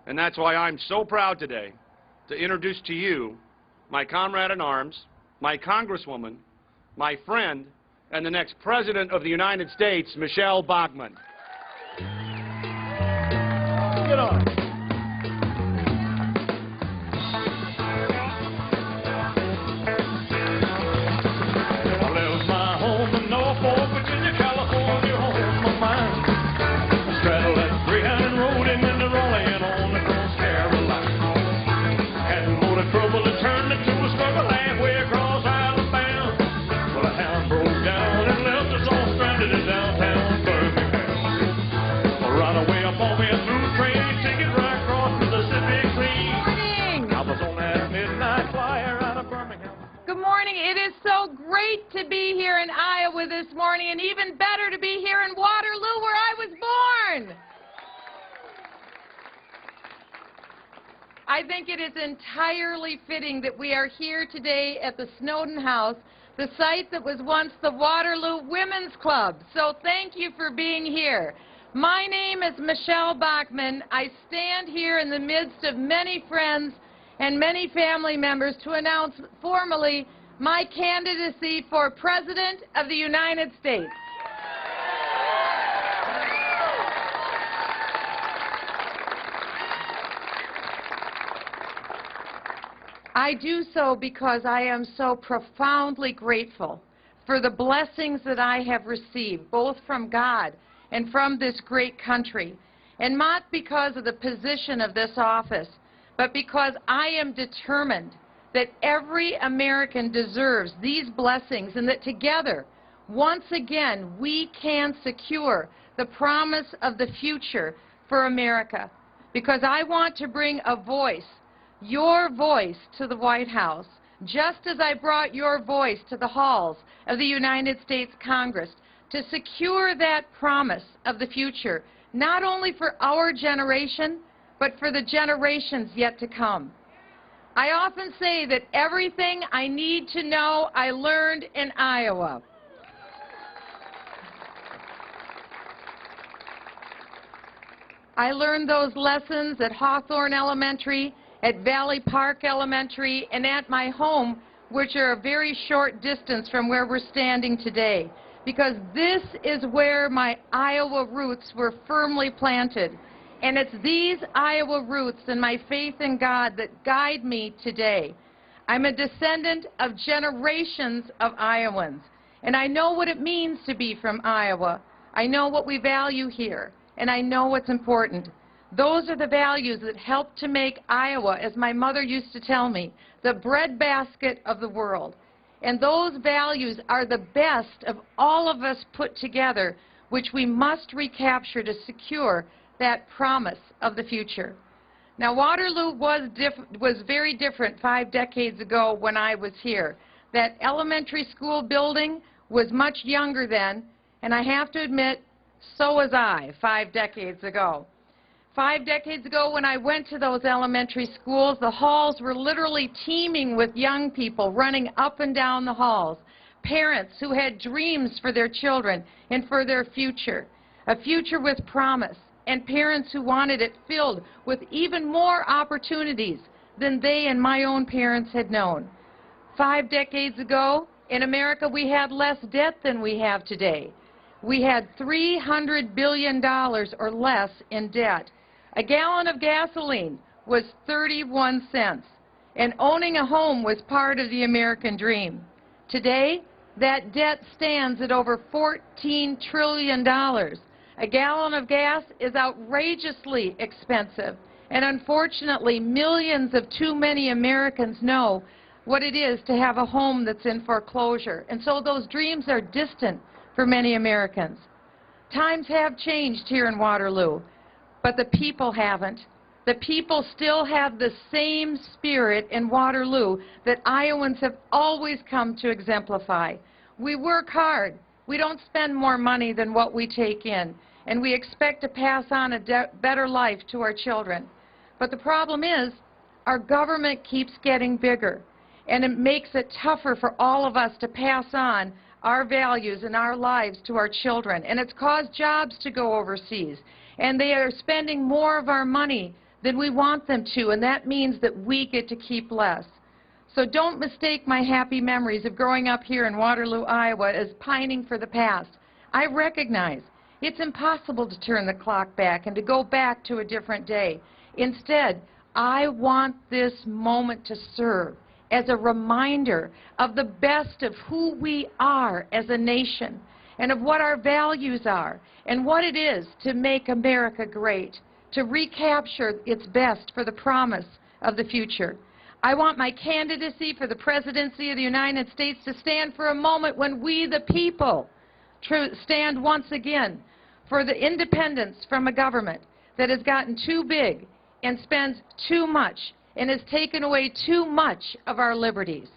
And that's why I'm so proud today to introduce to you my comrade in arms, my Congresswoman, my friend, and the next President of the United States, Michelle Bachmann. Get on. It is so great to be here in Iowa this morning, and even better to be here in Waterloo, where I was born. I think it is entirely fitting that we are here today at the Snowden House, the site that was once the Waterloo Women's Club. So thank you for being here. My name is Michelle Bachmann. I stand here in the midst of many friends and many family members to announce formally my candidacy for President of the United States. I do so because I am so profoundly grateful for the blessings that I have received, both from God and from this great country, and not because of the position of this office, but because I am determined that every American deserves these blessings, and that together, once again, we can secure the promise of the future for America. Because I want to bring a voice, your voice, to the White House, just as I brought your voice to the halls of the United States Congress, to secure that promise of the future, not only for our generation, but for the generations yet to come. I often say that everything I need to know I learned in Iowa. I learned those lessons at Hawthorne Elementary, at Valley Park Elementary, and at my home, which are a very short distance from where we're standing today, because this is where my Iowa roots were firmly planted. And it's these Iowa roots and my faith in God that guide me today. I'm a descendant of generations of Iowans, and I know what it means to be from Iowa. I know what we value here, and I know what's important. Those are the values that help to make Iowa, as my mother used to tell me, the breadbasket of the world. And those values are the best of all of us put together, which we must recapture to secure that promise of the future. Now, Waterloo was very different 5 decades ago when I was here. That elementary school building was much younger then, and I have to admit, so was I 5 decades ago. 5 decades ago when I went to those elementary schools, the halls were literally teeming with young people running up and down the halls, parents who had dreams for their children and for their future, a future with promise, and parents who wanted it filled with even more opportunities than they and my own parents had known. 5 decades ago, in America, we had less debt than we have today. We had $300 billion or less in debt. A gallon of gasoline was 31 cents, and owning a home was part of the American dream. Today, that debt stands at over $14 trillion. A gallon of gas is outrageously expensive, and unfortunately, millions of too many Americans know what it is to have a home that's in foreclosure, and so those dreams are distant for many Americans. Times have changed here in Waterloo, but the people haven't. The people still have the same spirit in Waterloo that Iowans have always come to exemplify. We work hard. We don't spend more money than what we take in, and we expect to pass on a better life to our children. But the problem is, our government keeps getting bigger, and it makes it tougher for all of us to pass on our values and our lives to our children. And it's caused jobs to go overseas, and they are spending more of our money then we want them to, and that means that we get to keep less. So don't mistake my happy memories of growing up here in Waterloo, Iowa as pining for the past. I recognize it's impossible to turn the clock back and to go back to a different day. Instead, I want this moment to serve as a reminder of the best of who we are as a nation and of what our values are and what it is to make America great, to recapture its best for the promise of the future. I want my candidacy for the presidency of the United States to stand for a moment when we, the people, stand once again for the independence from a government that has gotten too big and spends too much and has taken away too much of our liberties.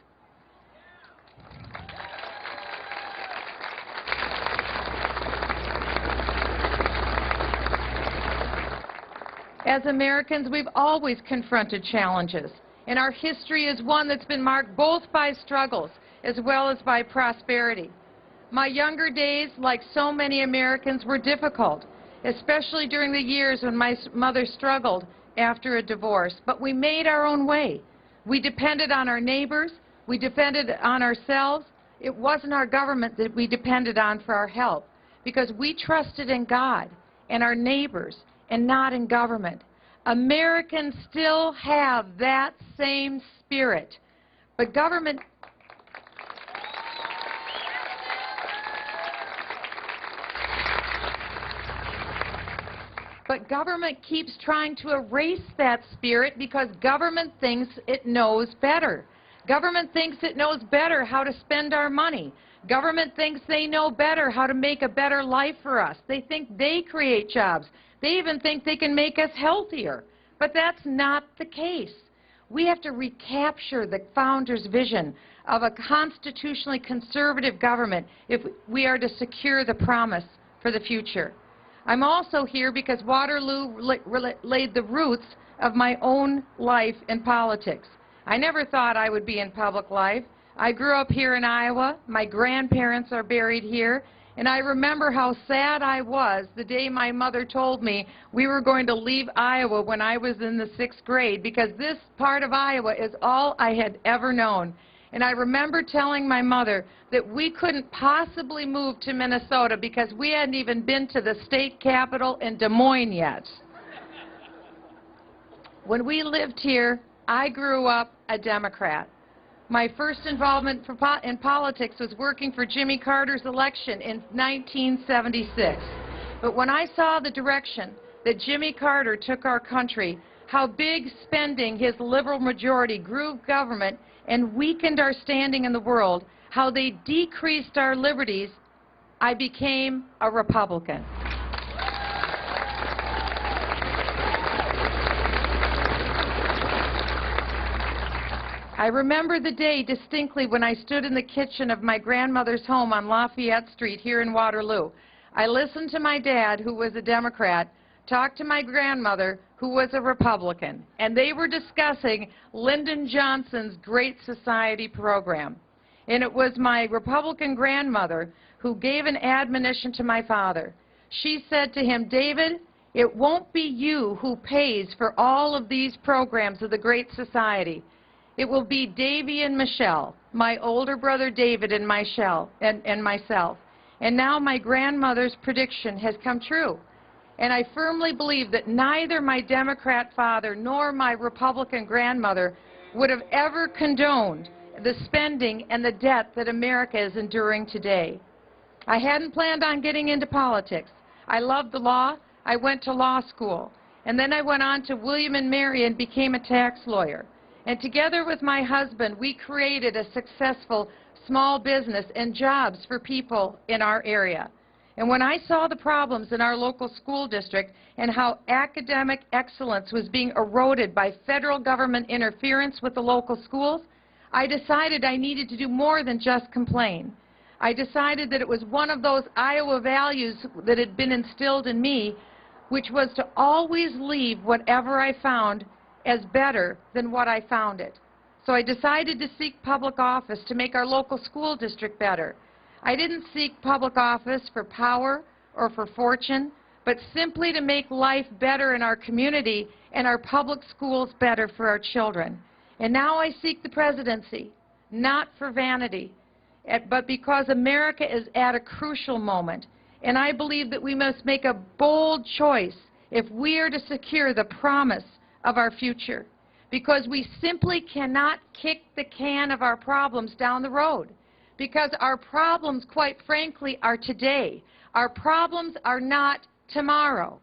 As Americans, we've always confronted challenges, and our history is one that's been marked both by struggles as well as by prosperity. My younger days, like so many Americans, were difficult, especially during the years when my mother struggled after a divorce. But we made our own way. We depended on our neighbors. We depended on ourselves. It wasn't our government that we depended on for our help, because we trusted in God and our neighbors and not in government. Americans still have that same spirit, but government keeps trying to erase that spirit because government thinks it knows better. Government thinks it knows better how to spend our money. Government thinks they know better how to make a better life for us. They think they create jobs. They even think they can make us healthier. But that's not the case. We have to recapture the founders' vision of a constitutionally conservative government if we are to secure the promise for the future. I'm also here because Waterloo laid the roots of my own life in politics. I never thought I would be in public life. I grew up here in Iowa. My grandparents are buried here. And I remember how sad I was the day my mother told me we were going to leave Iowa when I was in the 6th grade, because this part of Iowa is all I had ever known. And I remember telling my mother that we couldn't possibly move to Minnesota because we hadn't even been to the state capitol in Des Moines yet. When we lived here, I grew up a Democrat. My first involvement in politics was working for Jimmy Carter's election in 1976. But when I saw the direction that Jimmy Carter took our country, how big spending his liberal majority grew government and weakened our standing in the world, how they decreased our liberties, I became a Republican. I remember the day distinctly when I stood in the kitchen of my grandmother's home on Lafayette Street here in Waterloo. I listened to my dad, who was a Democrat, talk to my grandmother, who was a Republican, and they were discussing Lyndon Johnson's Great Society program. And it was my Republican grandmother who gave an admonition to my father. She said to him, "David, it won't be you who pays for all of these programs of the Great Society. It will be Davy and Michelle, my older brother David and myself. And now my grandmother's prediction has come true. And I firmly believe that neither my Democrat father nor my Republican grandmother would have ever condoned the spending and the debt that America is enduring today." I hadn't planned on getting into politics. I loved the law. I went to law school. And then I went on to William & Mary and became a tax lawyer. And together with my husband, we created a successful small business and jobs for people in our area. And when I saw the problems in our local school district and how academic excellence was being eroded by federal government interference with the local schools, I decided I needed to do more than just complain. I decided that it was one of those Iowa values that had been instilled in me, which was to always leave whatever I found as better than what I found it. So I decided to seek public office to make our local school district better. I didn't seek public office for power or for fortune, but simply to make life better in our community and our public schools better for our children. And now I seek the presidency, not for vanity, but because America is at a crucial moment. And I believe that we must make a bold choice if we are to secure the promise of our future, because we simply cannot kick the can of our problems down the road, because our problems, quite frankly, are today. Our problems are not tomorrow.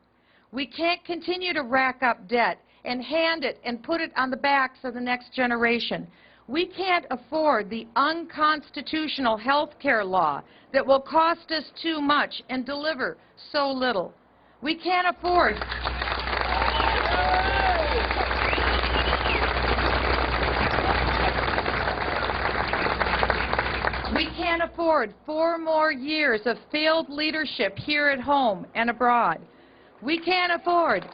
We can't continue to rack up debt and hand it and put it on the backs of the next generation. We can't afford the unconstitutional health care law that will cost us too much and deliver so little. We can't afford afford 4 more years of failed leadership here at home and abroad. We can't afford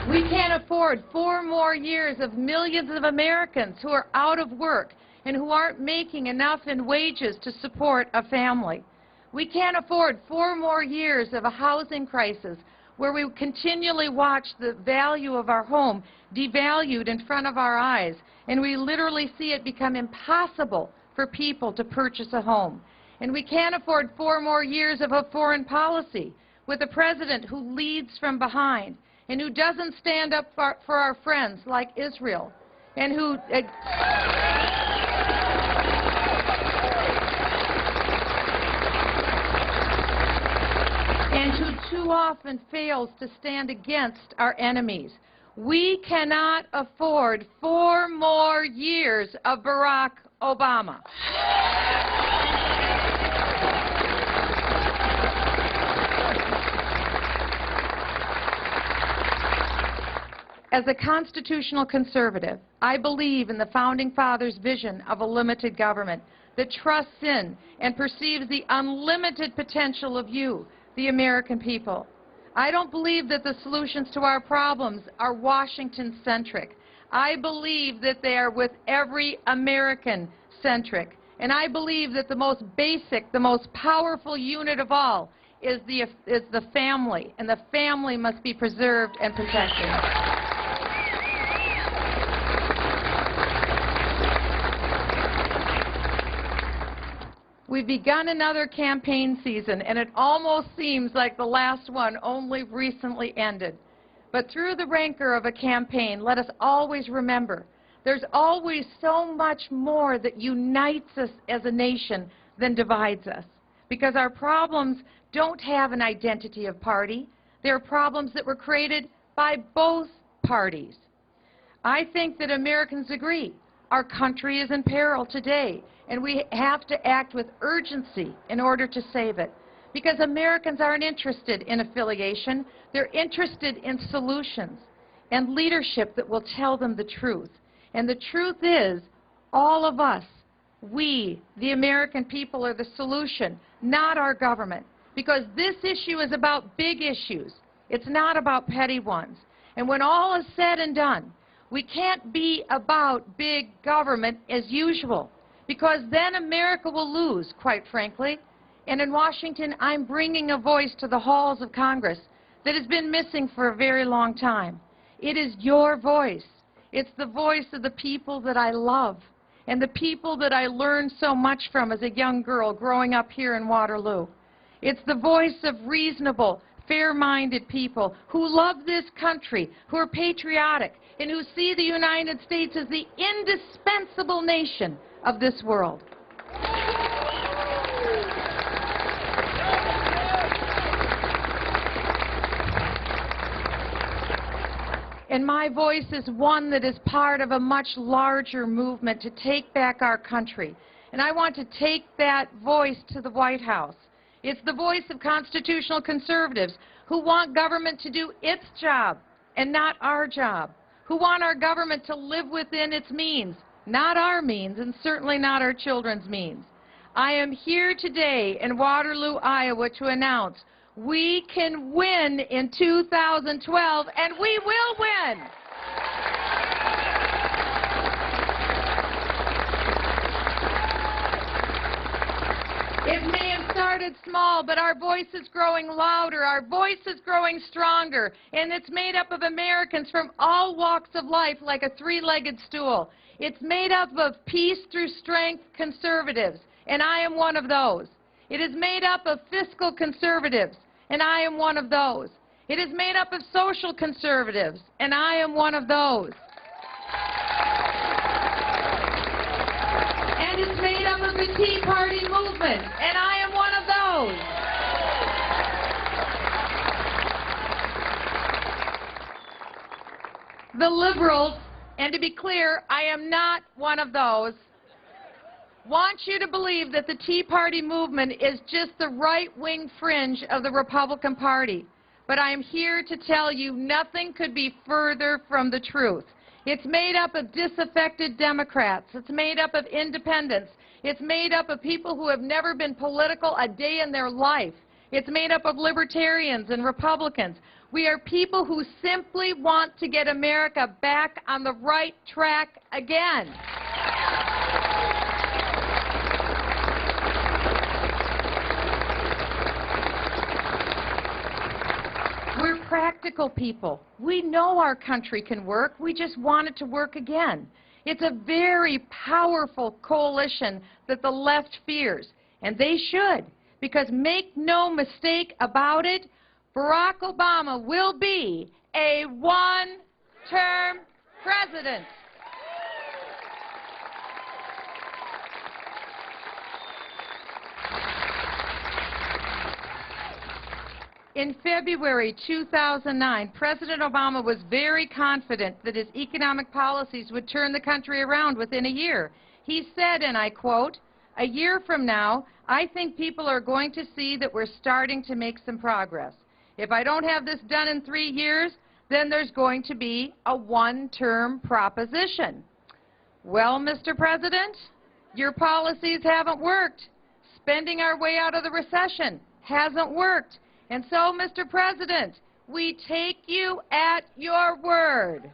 We can't afford 4 more years of millions of Americans who are out of work and who aren't making enough in wages to support a family. We can't afford 4 more years of a housing crisis where we continually watch the value of our home devalued in front of our eyes, and we literally see it become impossible for people to purchase a home. And we can't afford 4 more years of a foreign policy with a president who leads from behind and who doesn't stand up for our friends like Israel, and who too often fails to stand against our enemies. We cannot afford 4 more years of Barack Obama. As a constitutional conservative, I believe in the Founding Fathers' vision of a limited government that trusts in and perceives the unlimited potential of you, the American people. I don't believe that the solutions to our problems are Washington-centric. I believe that they are with every American-centric. And I believe that the most basic, the most powerful unit of all is the family, and the family must be preserved and protected. We've begun another campaign season, and it almost seems like the last one only recently ended. But through the rancor of a campaign, let us always remember there's always so much more that unites us as a nation than divides us, because our problems don't have an identity of party. They're problems that were created by both parties. I think that Americans agree our country is in peril today, and we have to act with urgency in order to save it, because Americans aren't interested in affiliation. They're interested in solutions and leadership that will tell them the truth. And the truth is, all of us, we, the American people, are the solution, not our government, because this issue is about big issues. It's not about petty ones. And when all is said and done, we can't be about big government as usual, because then America will lose, quite frankly. And in Washington, I'm bringing a voice to the halls of Congress that has been missing for a very long time. It is your voice. It's the voice of the people that I love and the people that I learned so much from as a young girl growing up here in Waterloo. It's the voice of reasonable, fair-minded people who love this country, who are patriotic, and who see the United States as the indispensable nation of this world. And my voice is one that is part of a much larger movement to take back our country. And I want to take that voice to the White House. It's the voice of constitutional conservatives who want government to do its job and not our job, who want our government to live within its means, not our means, and certainly not our children's means. I am here today in Waterloo, Iowa, to announce we can win in 2012, and we will win. If started small, but our voice is growing louder. Our voice is growing stronger. And it's made up of Americans from all walks of life like a three-legged stool. It's made up of peace through strength conservatives, and I am one of those. It is made up of fiscal conservatives, and I am one of those. It is made up of social conservatives, and I am one of those. And it's made up of the Tea Party movement, and I am one of those. The liberals, and to be clear, I am not one of those, want you to believe that the Tea Party movement is just the right-wing fringe of the Republican Party. But I am here to tell you nothing could be further from the truth. It's made up of disaffected Democrats. It's made up of independents. It's made up of people who have never been political a day in their life. It's made up of libertarians and Republicans. We are people who simply want to get America back on the right track again. We're practical people. We know our country can work. We just want it to work again. It's a very powerful coalition that the left fears, and they should, because make no mistake about it, Barack Obama will be a one-term president. In February 2009, President Obama was very confident that his economic policies would turn the country around within a year. He said, and I quote, "A year from now, I think people are going to see that we're starting to make some progress. If I don't have this done in 3 years, then there's going to be a one-term proposition." Well, Mr. President, your policies haven't worked. Spending our way out of the recession hasn't worked. And so, Mr. President, we take you at your word.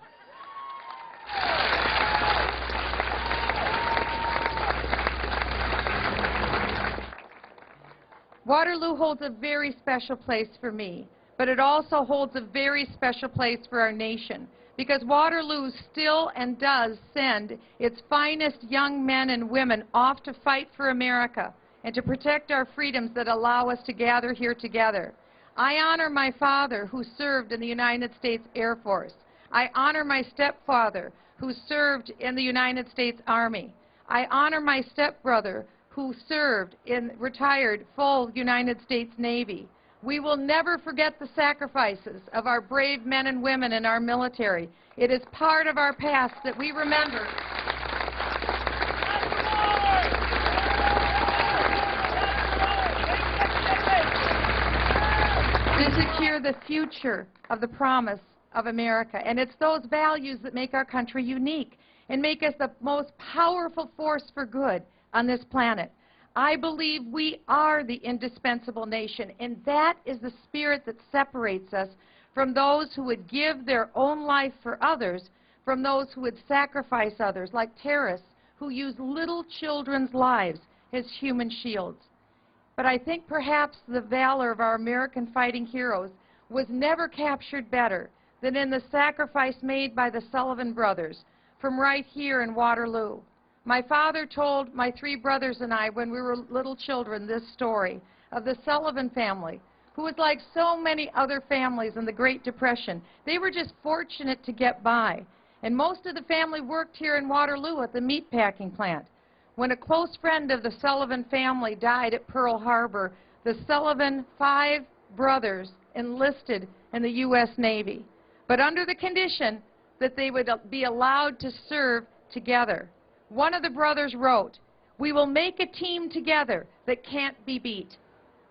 Waterloo holds a very special place for me, but it also holds a very special place for our nation, because Waterloo still and does send its finest young men and women off to fight for America and to protect our freedoms that allow us to gather here together. I honor my father, who served in the United States Air Force. I honor my stepfather, who served in the United States Army. I honor my stepbrother, who served in retired full United States Navy. We will never forget the sacrifices of our brave men and women in our military. It is part of our past that we remember. To secure the future of the promise of America. And it's those values that make our country unique and make us the most powerful force for good on this planet. I believe we are the indispensable nation, and that is the spirit that separates us from those who would give their own life for others, from those who would sacrifice others, like terrorists who use little children's lives as human shields. But I think perhaps the valor of our American fighting heroes was never captured better than in the sacrifice made by the Sullivan brothers from right here in Waterloo. My father told my 3 brothers and I when we were little children this story of the Sullivan family, who was like so many other families in the Great Depression. They were just fortunate to get by. And most of the family worked here in Waterloo at the meatpacking plant. When a close friend of the Sullivan family died at Pearl Harbor, the Sullivan 5 brothers enlisted in the U.S. Navy, but under the condition that they would be allowed to serve together. One of the brothers wrote, "We will make a team together that can't be beat."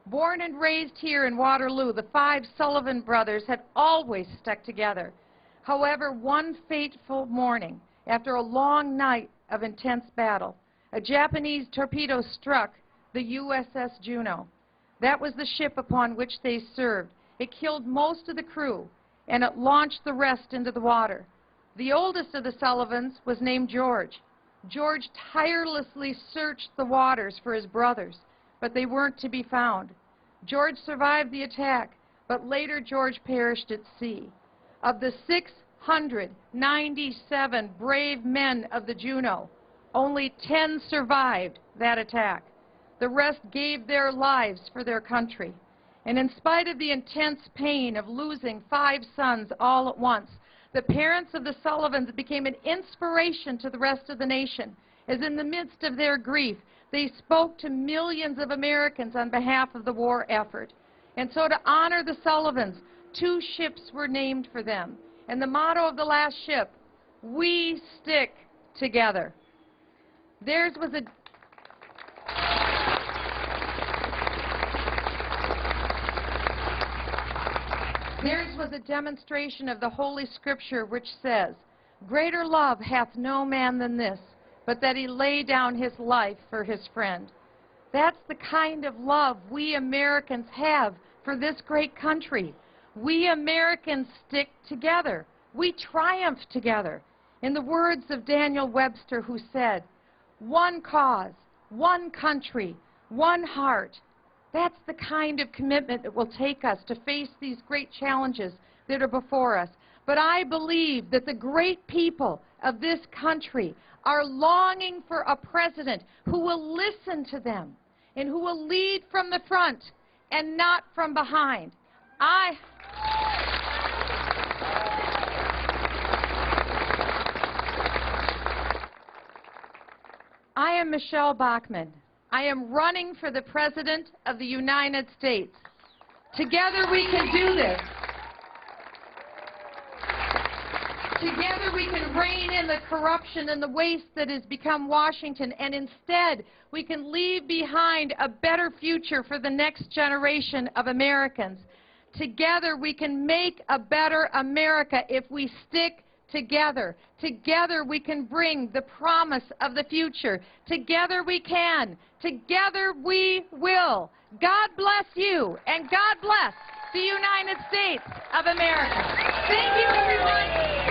Born and raised here in Waterloo, the 5 Sullivan brothers had always stuck together. However, one fateful morning, after a long night of intense battle, a Japanese torpedo struck the USS Juno. That was the ship upon which they served. It killed most of the crew, and it launched the rest into the water. The oldest of the Sullivans was named George. George tirelessly searched the waters for his brothers, but they weren't to be found. George survived the attack, but later George perished at sea. Of the 697 brave men of the Juno, only 10 survived that attack. The rest gave their lives for their country. And in spite of the intense pain of losing 5 sons all at once, the parents of the Sullivans became an inspiration to the rest of the nation, as in the midst of their grief, they spoke to millions of Americans on behalf of the war effort. And so to honor the Sullivans, 2 ships were named for them. And the motto of the last ship, "We stick together." Theirs was a demonstration of the Holy Scripture which says, "Greater love hath no man than this, but that he lay down his life for his friend." That's the kind of love we Americans have for this great country. We Americans stick together. We triumph together. In the words of Daniel Webster, who said, "One cause, one country, one heart." That's the kind of commitment that will take us to face these great challenges that are before us. But I believe that the great people of this country are longing for a president who will listen to them and who will lead from the front and not from behind. I am Michelle Bachmann. I am running for the President of the United States. Together we can do this. Together we can rein in the corruption and the waste that has become Washington, and instead we can leave behind a better future for the next generation of Americans. Together we can make a better America if we stick together. Together we can bring the promise of the future. Together we can. Together we will. God bless you, and God bless the United States of America. Thank you, everyone.